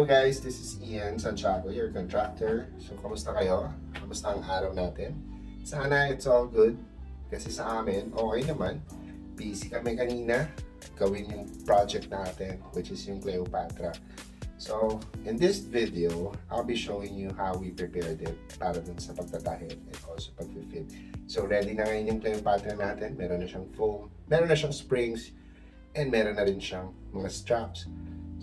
Hello guys, this is Ian Santiago, your contractor. So, kamusta kayo? Kamusta ang araw natin? Sana it's all good. Kasi sa amin, okay naman. Busy kami kanina gawin yung project natin, which is yung Cleopatra. So, in this video, I'll be showing you how we prepared it para dun sa pagtatahid and also pag-fit. So, ready na ngayon yung Cleopatra natin. Meron na siyang foam, meron na siyang springs, and meron na rin siyang mga straps.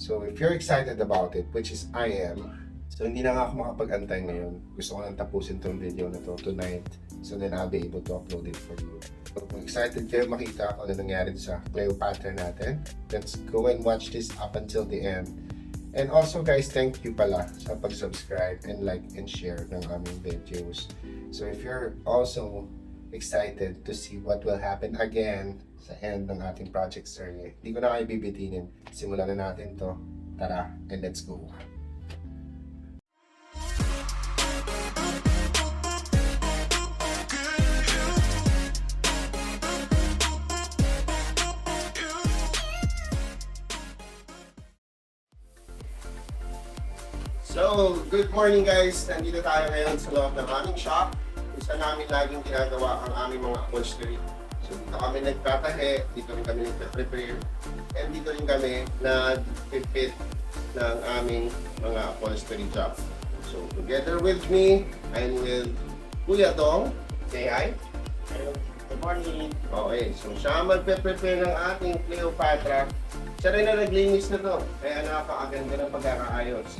So, if you're excited about it, which is I am, so hindi na nga ako makapag-antay ngayon. Gusto ko nang tapusin tong video na to tonight. So then I'll be able to upload it for you. So, kung excited kayo makita kung ano nangyari sa Cleopatra natin, let's go and watch this up until the end. And also guys, thank you pala sa pag-subscribe and like and share ng aming videos. So if you're also excited to see what will happen again sa end ng ating project series, hindi ko na kayo bibitinin. Simulan na natin to. Tara, and let's go. So, good morning guys! Nandito tayo ngayon sa loob ng aming shop. Isa namin laging ginagawa ang aming mga upholstery. So, dito kami nagtatahe, dito rin kami nagpe-prepare, and dito rin kami nag-fit ng aming mga upholstery job. So, together with me, I'm with Kuya Dong. Say hi! Hello. Good morning. Okay, so siya magpe-prepare ng ating Cleopatra. Siya rin na naglinis na to, kaya napakaganda ng pagkakaayos.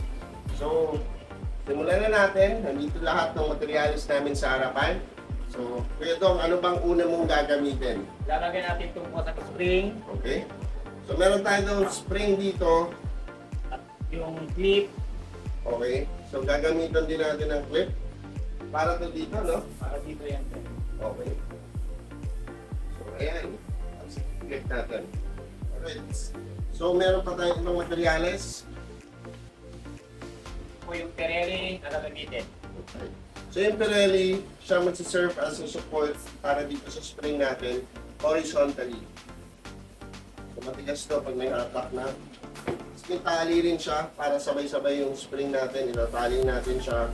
So, simulan na natin. Nandito lahat ng materials namin sa harapan. So, Kuya Dong, ano bang una mong gagamitin? Lalagyan natin itong sa spring, Okay? So, meron tayong spring dito. at yung clip Okay? So, gagamitan din natin ng clip. Para to dito, no? para dito yan. Okay. So, ayan. Ang clip natin. Alright. So, meron pa tayong ibang materials. Po yung Pirelli na gagamitin. Okay. So yung Pirelli, siya magsiserve as a support para dito sa spring natin horizontally. So matigas to pag may attack na. Tapos may tali rin siya para sabay-sabay yung spring natin. Itatali natin siya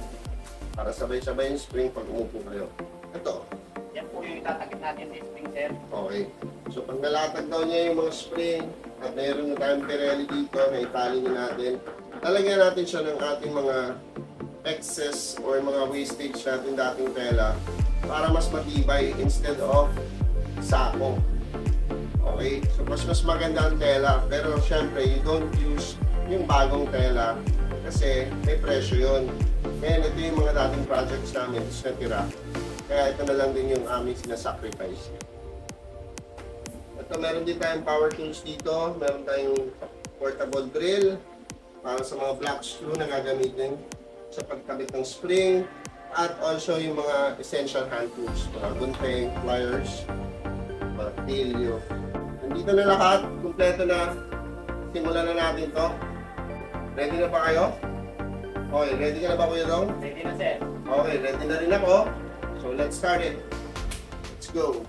para sabay-sabay yung spring pag umupo kayo. Ito. Yan po yung itatakip natin sa spring, sir. Okay. So pag nalatag daw niya yung mga spring at mayroon na tayong Pirelli dito na itali natin, lalagyan natin siya ng ating mga excess or mga wastage natin dating tela para mas matibay instead of sako. Okay? So mas maganda ang tela, pero syempre you don't use yung bagong tela kasi may presyo yun. Ngayon ito yung mga dating projects namin is natira. Kaya ito na lang din yung aming sinasacrifice. Ito meron din tayong power tools dito, meron tayong portable drill para sa mga black screw na gagamitin sa pagkabit ng spring, at also yung mga essential hand tools, mga gunting, pliers, martilyo. Nandito na lahat, kumpleto na. Simulan na natin to. Ready na ba kayo? Okay, ready ka na ba Kuya Dong? Ready na, sir. Okay, ready na rin ako. So let's start it. Let's go.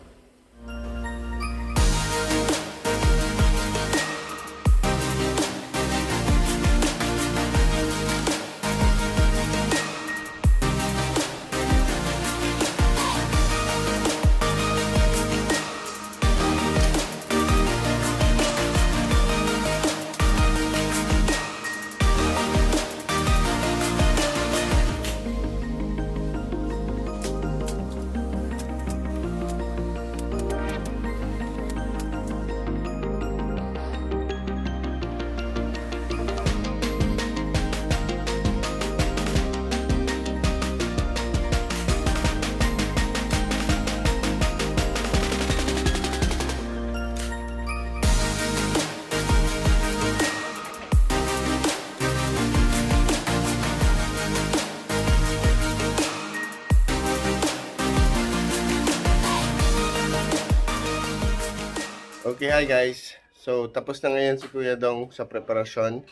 Okay, hi guys. So, tapos na ngayon si Kuya Dong sa preparasyon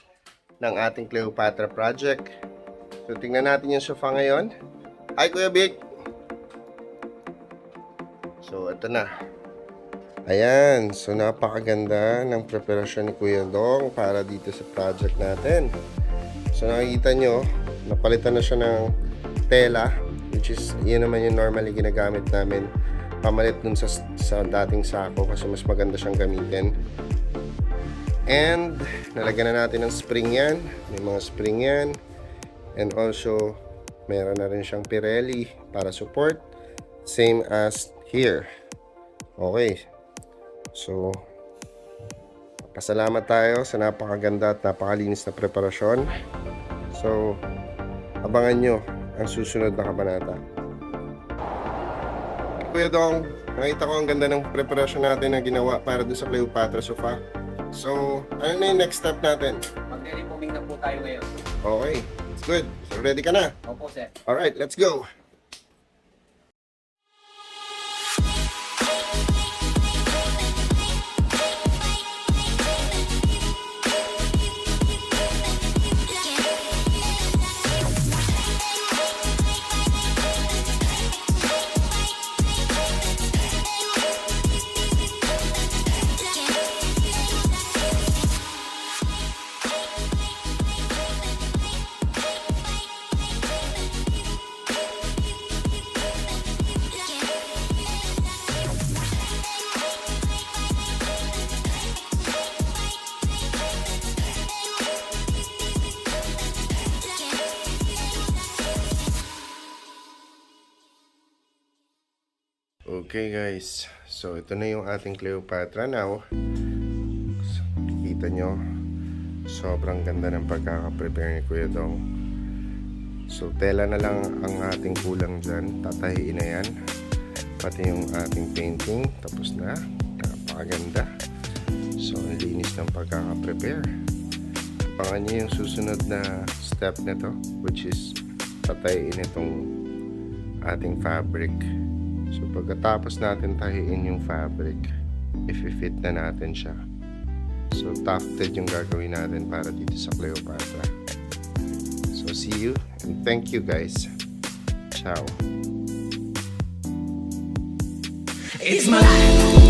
ng ating Cleopatra project. So, tingnan natin yung sofa ngayon. Hi, Kuya Vic! So, ito na. Ayan. So, napakaganda ng preparasyon ni Kuya Dong para dito sa project natin. So nakikita nyo, napalitan na siya ng tela, which is yun naman yung normally ginagamit namin. Pamalit dun sa dating sako kasi mas maganda siyang gamitin. And nalagyan na natin ng spring yan. May mga spring yan. And also meron na rin siyang Pirelli para support. Same as here. Okay. So pasalamat tayo sa napakaganda at napakalinis na preparasyon. So abangan nyo ang susunod na kabanata. Kuya Dong, nakita ko ang ganda ng preparasyon natin na ginawa para doon sa Cleopatra sofa. So, ano na yung next step natin? Mag-reforming na po tayo ngayon. Okay, it's good. So, ready ka na? Opo, sir. Alright, let's go! Okay guys, so ito na yung ating Cleopatra now. So, kita nyo, sobrang ganda ng pagkaka-prepare ni Kuya Dong. So tela na lang ang ating kulang dyan, tatahiin na yan. Pati yung ating painting, tapos na, napakaganda. So ang linis ng pagkaka-prepare. Abangan nyo yung susunod na step nito, which is tatahiin itong ating fabric. So pagkatapos natin tahiin yung fabric, i-fit na natin siya. So tufted yung gagawin natin para dito sa Cleopatra. So see you and thank you guys. Ciao. It's my life.